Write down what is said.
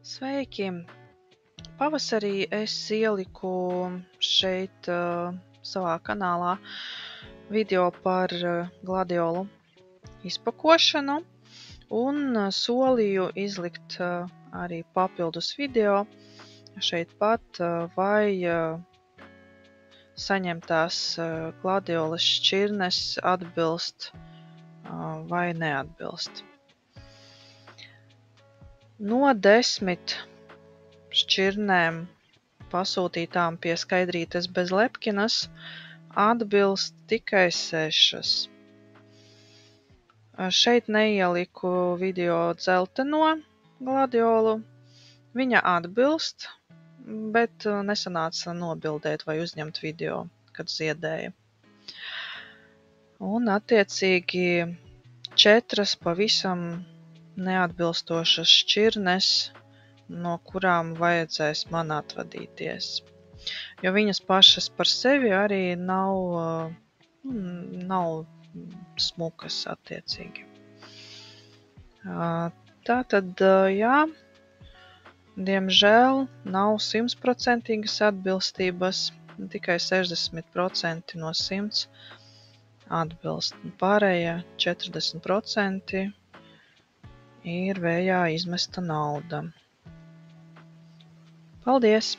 Sveiki! Pavasarī es ieliku šeit savā kanālā video par gladiolu izpakošanu un solīju izlikt arī papildus video šeit pat, vai saņemtās gladiolas šķirnes atbilst vai neatbilst. No 10 šķirnēm pasūtītām pie Skaidrītes bez lepkinas atbilst tikai 6. Šeit neieliku video dzelteno gladiolu. Viņa atbilst, bet nesanāca nobildēt vai uzņemt video, kad ziedēja. Un attiecīgi 4 pavisam neatbilstošas šķirnes, no kurām vajadzēs man atvadīties. Jo viņas pašas par sevi arī nav smukas attiecīgi. Tātad, jā, diemžēl nav 100% atbilstības, tikai 60% no 100 atbilst. Pārējie 40% ir vējā izmesta nauda. Paldies!